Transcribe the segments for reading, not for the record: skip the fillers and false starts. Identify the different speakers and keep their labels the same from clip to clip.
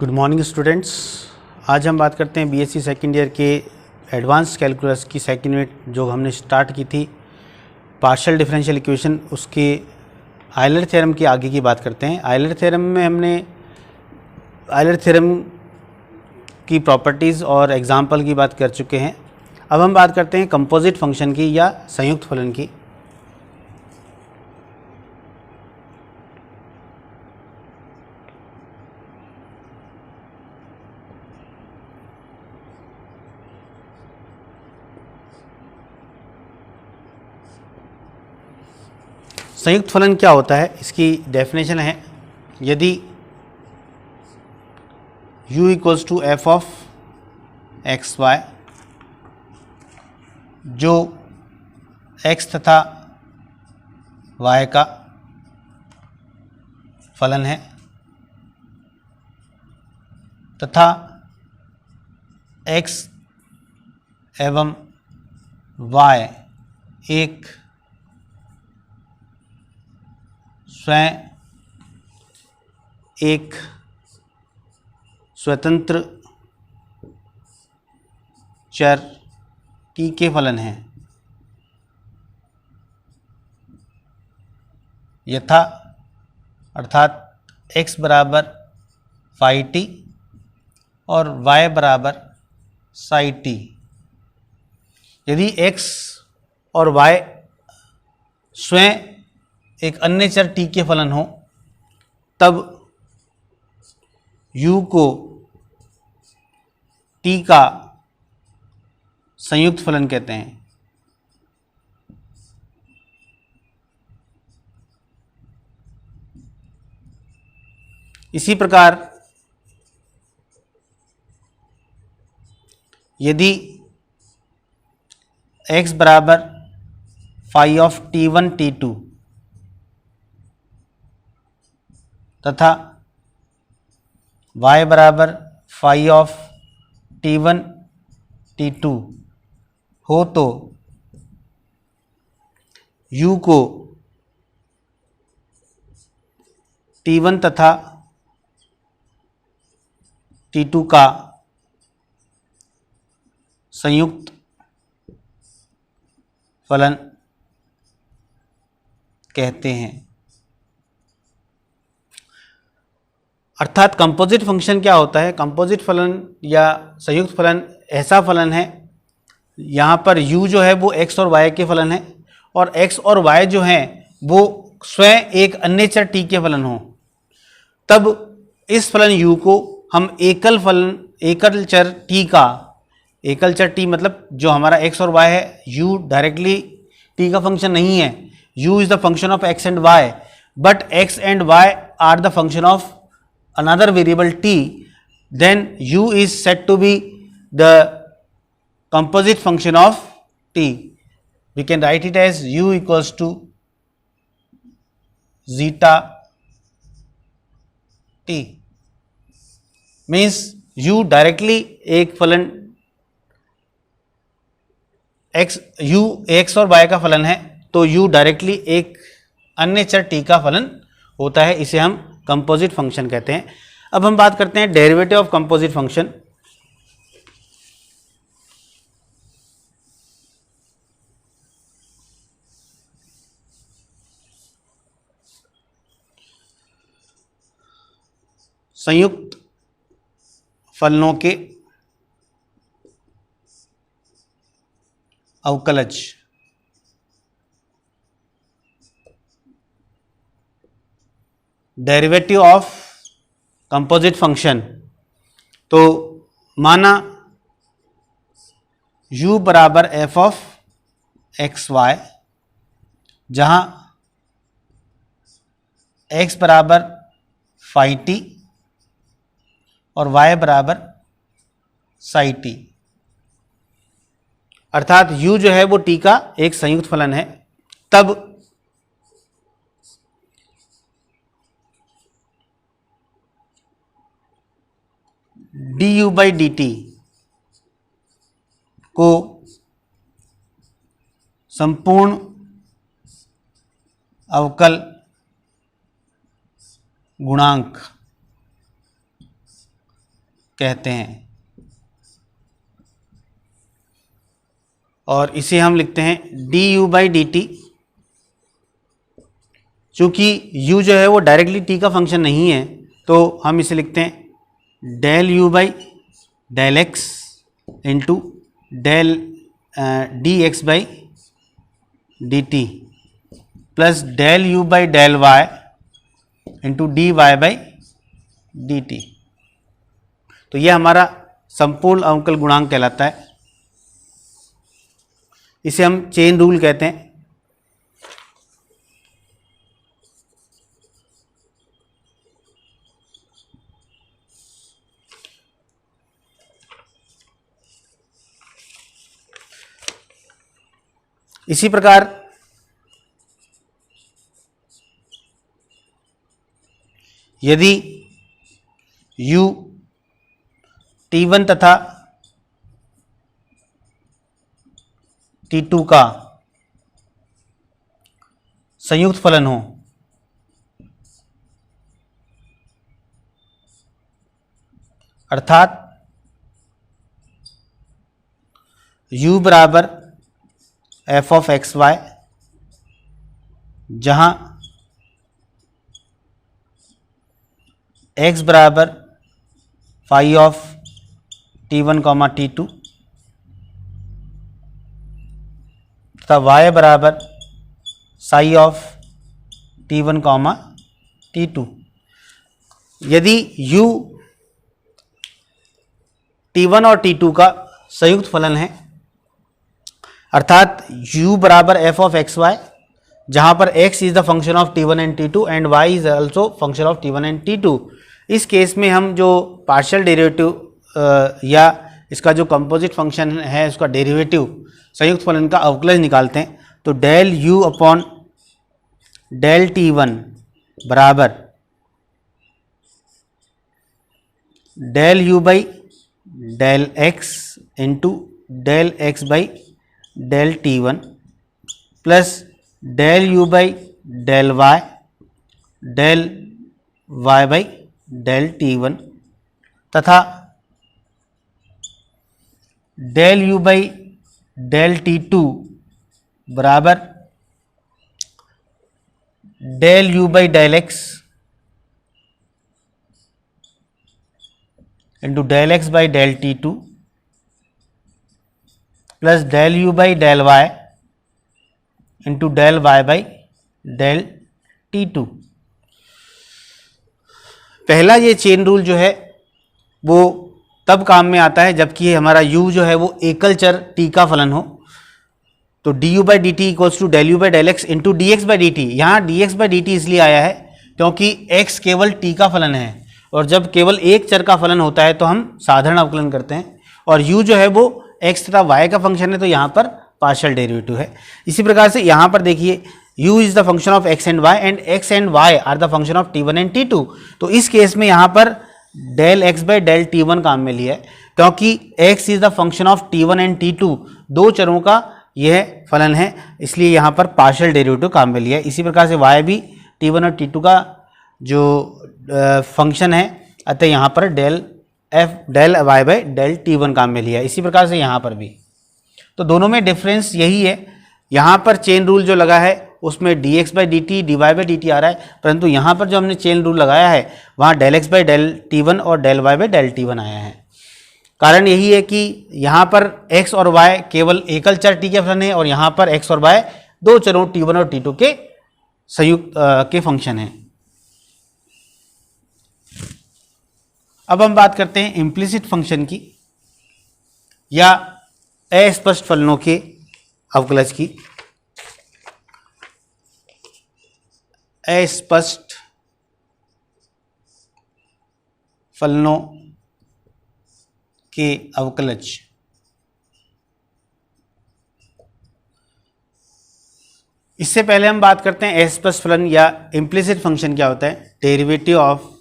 Speaker 1: Good morning students. आज हम बात करते हैं बीएससी सेकेंड ईयर के एडवांस कैलकुलस की सेकेंड यूनिट जो हमने स्टार्ट की थी पार्शियल डिफरेंशियल इक्वेशन, उसके आयलर थ्योरम की आगे की बात करते हैं। आयलर थ्योरम में हमने आयलर थ्योरम की प्रॉपर्टीज़ और एग्जाम्पल की बात कर चुके हैं। अब हम बात करते हैं कंपोजिट फंक्शन की या संयुक्त फलन की। संयुक्त फलन क्या होता है, इसकी डेफिनेशन है, यदि u equals to f of x y, जो x तथा y का फलन है, तथा x एवं y एक स्वयं एक स्वतंत्र चर t के फलन हैं, यथा अर्थात x बराबर फाई टी और y बराबर साई टी। यदि x और y स्वयं एक अन्य चर t के फलन हो, तब u को t का संयुक्त फलन कहते हैं। इसी प्रकार यदि x बराबर फाई ऑफ t1 t2 तथा y बराबर फाई ऑफ t1 t2 हो, तो u को t1 तथा t2 का संयुक्त फलन कहते हैं। अर्थात कंपोजिट फंक्शन क्या होता है? कंपोजिट फलन या संयुक्त फलन ऐसा फलन है, यहाँ पर u जो है वो x और y के फलन है, और x और y जो हैं वो स्वयं एक अन्य चर t के फलन हो, तब इस फलन u को हम एकल चर t का, एकल चर t मतलब जो हमारा x और y है, u डायरेक्टली t का फंक्शन नहीं है, u is the function of x and y, but x and y are the function of another variable t, then u is said to be the composite function of t. We can write it as u equals to zeta t, means u directly एक फलन u x और y का फलन है, तो u directly एक अन्य चर t का फलन होता है, इसे हम कंपोजिट फंक्शन कहते हैं। अब हम बात करते हैं डेरिवेटिव ऑफ कंपोजिट फंक्शन। संयुक्त फलनों के अवकलज। डेरिवेटिव ऑफ कंपोजिट फंक्शन, तो माना u बराबर एफ ऑफ एक्स वाई, जहाँ x बराबर फाई टी और y बराबर साई टी, अर्थात u जो है वो t का एक संयुक्त फलन है, तब du बाई डी टी को संपूर्ण अवकल गुणांक कहते हैं, और इसे हम लिखते हैं D u by d T. चूँकि u जो है वो डायरेक्टली t का फंक्शन नहीं है, तो हम इसे लिखते हैं del u by del x into del d x by d t plus del u by del y into d y by d t. तो ये हमारा संपूर्ण अवकल गुणांक कहलाता है। इसे हम चेन रूल कहते हैं। इसी प्रकार यदि u t1 तथा t2 का संयुक्त फलन हो, अर्थात u बराबर एफ ऑफ एक्स वाई, जहाँ x बराबर phi of t1 comma t2 तथा y बराबर sigh of t1 comma t2। यदि u t1 और t2 का संयुक्त फलन है, अर्थात u बराबर एफ ऑफ एक्स वाई, जहाँ पर x is the function of t1 and t2 and y is also function of t1 and t2। इस केस में हम जो पार्शियल डेरिवेटिव या इसका जो कंपोजिट फंक्शन है उसका डेरिवेटिव संयुक्त फलन का अवकलज निकालते हैं। तो del u upon del t1 बराबर del u by del x into del x by del t1 plus del u by del y del y by del t1 तथा del u by del t2 बराबर del u by del x into del x by del t2 plus del u by del y into del y by del t2। पहला ये chain rule जो है वो तब काम में आता है जबकि हमारा u जो है वो एकल चर t का फलन हो। तो d u by d t equals to del u by del x into d x by d t. यहाँ d x by d t इसलिए आया है क्योंकि x केवल t का फलन है, और जब केवल एक चर का फलन होता है तो हम साधारण अवकलन करते हैं, और u जो है वो x तथा y का फंक्शन है, तो यहाँ पर पार्शियल डेरिवेटिव है। इसी प्रकार से यहाँ पर देखिए u is the function of x and y and x and y are the function of t1 and t2। तो इस केस में यहाँ पर del x by del t1 काम में लिया है, क्योंकि x is the function of t1 and t2, दो चरों का यह फलन है, इसलिए यहाँ पर पार्शियल डेरिवेटिव काम में लिया है। इसी प्रकार से y भी t1 और t2 का जो फंक्शन है, अतः यहाँ पर del y by del t1 काम में लिया है। इसी प्रकार से यहाँ पर भी, तो दोनों में डिफरेंस यही है। यहाँ पर चेन रूल जो लगा है उसमें dx by d t d y by d t आ रहा है, परंतु यहाँ पर जो हमने चेन रूल लगाया है वहाँ del x by del t1 और del y by del t1 आया है। कारण यही है कि यहाँ पर x और y केवल एकल चर t के फलन है, और यहाँ पर x और y दो चरों t1 और t2 के संयुक्त के फंक्शन हैं। अब हम बात करते हैं इम्प्लिसिट फंक्शन की या अस्पष्ट फलनों के अवकलज की। अस्पष्ट फलनों के अवकलज। इससे पहले हम बात करते हैं अस्पष्ट फलन या इम्प्लिसिट फंक्शन क्या होता है। डेरिवेटिव ऑफ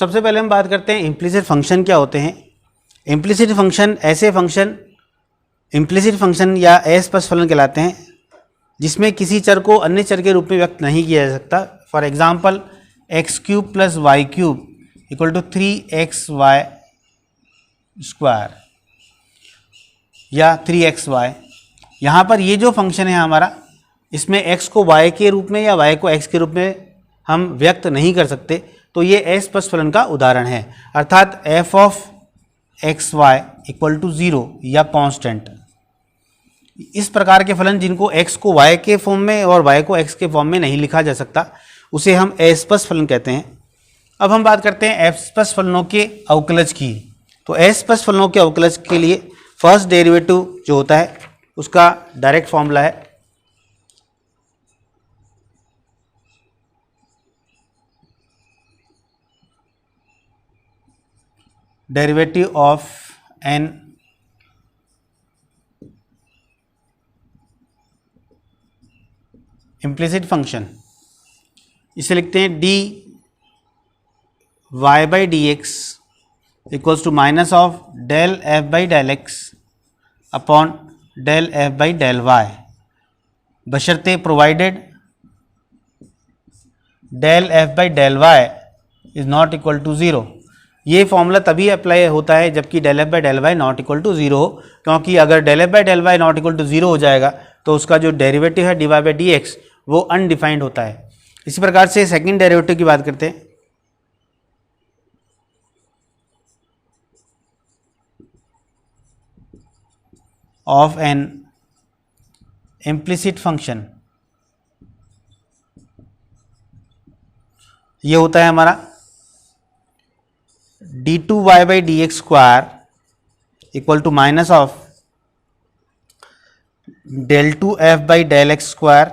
Speaker 1: सबसे पहले हम बात करते हैं इम्प्लिसिट फंक्शन क्या होते हैं। इम्प्लिसिट फंक्शन ऐसे फंक्शन इम्प्लिसिट फंक्शन या अस्पष्ट फलन कहलाते हैं जिसमें किसी चर को अन्य चर के रूप में व्यक्त नहीं किया जा सकता। For example x cube plus y cube equal to 3xy square या 3xy। यहाँ पर ये जो फंक्शन है हमारा, इसमें x को y के रूप में या y को x के रूप में हम व्यक्त नहीं कर सकते, तो ये अस्पष्ट फलन का उदाहरण है। अर्थात f of x y equal to 0 या कांस्टेंट, इस प्रकार के फलन जिनको x को y के फॉर्म में और y को x के फॉर्म में नहीं लिखा जा सकता, उसे हम अस्पष्ट फलन कहते हैं। अब हम बात करते हैं अस्पष्ट फलनों के अवकलज की। तो अस्पष्ट फलनों के अवकलज के लिए फर्स्ट डेरिवेटिव जो होता है उसका डायरेक्ट फॉर्मूला है derivative of an implicit function, इसे लिखते हैं d y by d x equals to minus of del f by del x upon del f by del y, बशर्ते provided del f by del y is not equal to 0। ये formula तभी apply होता है जबकि del f by del y not equal to 0 हो, क्योंकि अगर del f by del y not equal to 0 हो जाएगा तो उसका जो डेरिवेटिव है d y by d x वो अनडिफाइंड होता है। इसी प्रकार से सेकंड डेरिवेटिव की बात करते हैं। ऑफ एन इम्प्लिसिट फंक्शन, ये होता है हमारा d two y by d x square equal to minus of del two f by del x square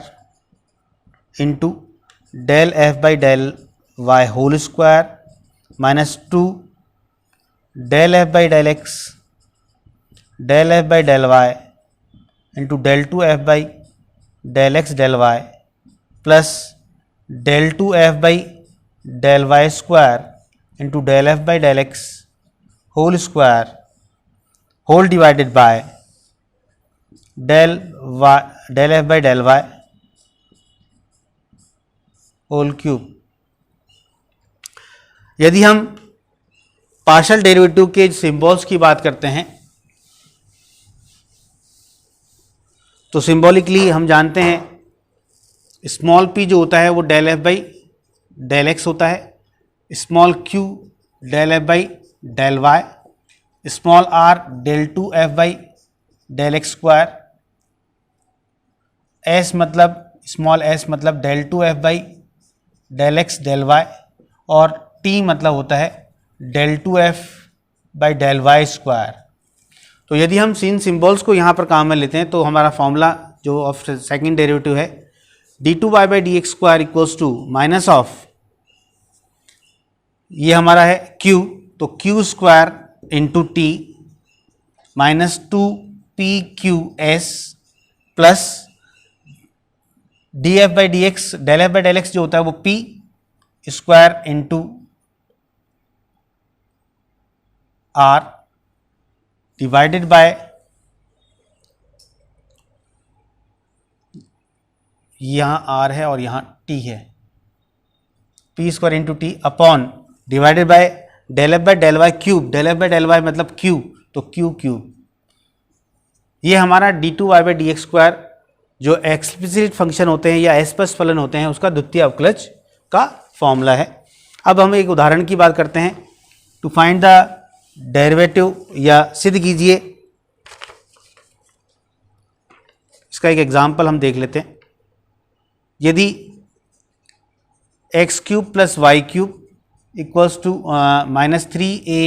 Speaker 1: into del f by del y whole square minus 2 del f by del x del f by del y into del two f by del x del y plus del two f by del y square into del f by del x whole square whole divided by del f by del y whole cube. यदि हम partial derivative के symbols की बात करते हैं तो symbolically हम जानते हैं स्मॉल p जो होता है वो del f by del x होता है, small q del f by del y, small r del two f by del x square, s मतलब स्मॉल s मतलब del two f by del x del y, और t मतलब होता है del two f by del y square. तो यदि हम इन symbols को यहाँ पर काम में लेते हैं तो हमारा फॉर्मूला जो ऑफ सेकेंड डेरिवेटिव है d two y by d x square equals to minus of, ये हमारा है q, तो q square into t minus 2pqs plus d f by d x del f by del x जो होता है वो p square into r divided by यहाँ r है और यहाँ t है, p square into t upon divided by del f by del Y cube, del f by del y मतलब q, तो q क्यूब। ये हमारा d two y by d x square जो एक्सप्लिसिट फंक्शन होते हैं या अस्पष्ट फलन होते हैं उसका द्वितीय अवकलज का फॉर्मूला है। अब हम एक उदाहरण की बात करते हैं। टू फाइंड द डेरिवेटिव या सिद्ध कीजिए, इसका एक एग्जाम्पल हम देख लेते हैं। यदि x cube plus y cube equals to minus 3a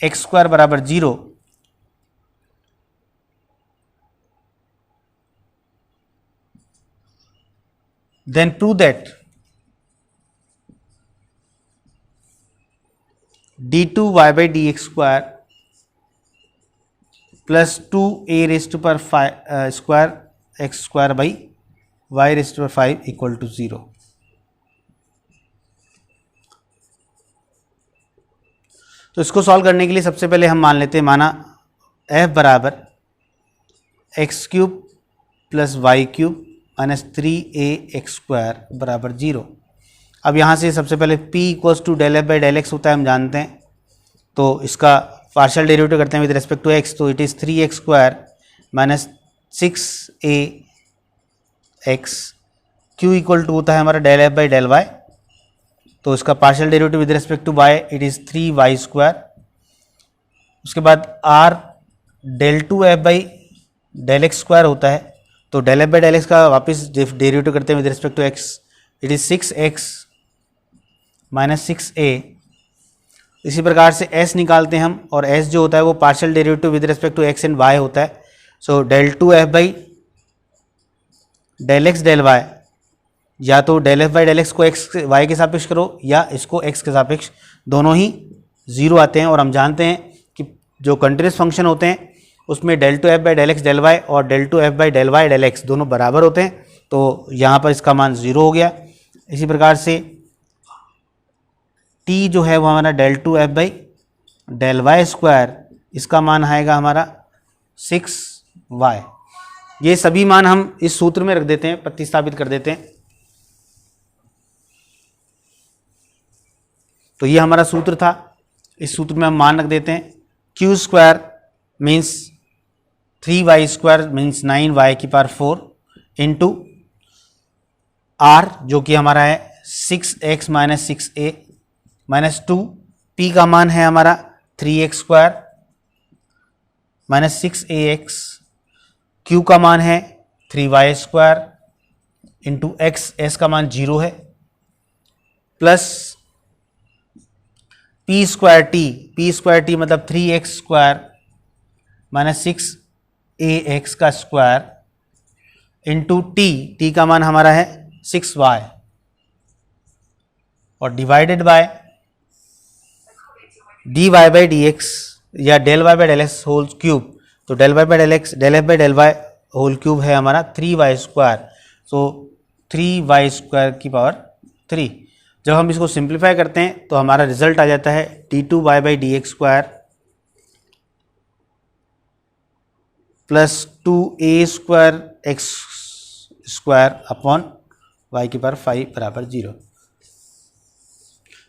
Speaker 1: x square बराबर 0, then prove that d2 y by dx square plus 2a raised to power 5 square x square by y raised to power 5 equal to 0। तो इसको solve करने के लिए सबसे पहले हम मान लेते हैं, माना f बराबर x cube plus y cube minus 3ax² बराबर 0। अब यहाँ से सबसे पहले p equals to del f by del x होता है, हम जानते हैं, तो इसका पार्शियल डेरिवेटिव करते हैं विद रिस्पेक्ट टू x, तो it is 3x² minus 6ax। q equal to होता है हमारा del f by del y, तो इसका partial derivative with respect to y it is 3y²। उसके बाद r del two f by del x square होता है, तो del f by del x का वापस डेरिवेटिव करते हैं with respect to x, it is 6x minus 6a। इसी प्रकार से s निकालते हैं हम, और s जो होता है वो partial derivative with respect to x and y होता है, so del two f by del x del y, या तो del f by del x को एक्स वाई के सापेक्ष करो या इसको एक्स के सापेक्ष, दोनों ही 0 आते हैं। और हम जानते हैं कि जो कंटीन्यूअस फंक्शन होते हैं उसमें del two f by del x del y और del two f by del y del x दोनों बराबर होते हैं, तो यहाँ पर इसका मान 0 हो गया। इसी प्रकार से t जो है वो हमारा del two f by del y square, इसका मान आएगा हमारा 6y। ये सभी मान हम इस सूत्र में रख देते हैं, प्रतिस्थापित कर देते हैं। तो ये हमारा सूत्र था, इस सूत्र में हम मान रख देते हैं। q² means 3y² means 9y⁴ into r जो कि हमारा है 6x minus 6a minus 2, p का मान है हमारा 3x² माइनस 6ax, q का मान है 3y² इंटू x, s का मान 0 है, प्लस p² मतलब 3x² माइनस 6ax का स्क्वायर इंटू t का मान हमारा है 6y, और divided by dy by dx या del y by del x whole cube, तो del y by del x del f by del y whole cube है हमारा 3y², सो 3y²⁻3। जब हम इसको सिंप्लीफाई करते हैं तो हमारा रिजल्ट आ जाता है d2y by dx² plus 2a² x² upon y⁵ बराबर 0।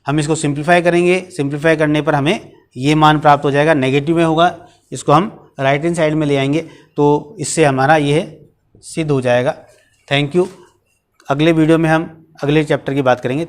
Speaker 1: हम इसको सिंप्लीफाई करेंगे, सिंप्लीफाई करने पर हमें ये मान प्राप्त हो जाएगा, नेगेटिव में होगा, इसको हम राइट हैंड साइड में ले आएंगे, तो इससे हमारा ये सिद्ध हो जाएगा। Thank you. अगले वीडियो में हम अगले चैप्टर की बात करेंगे।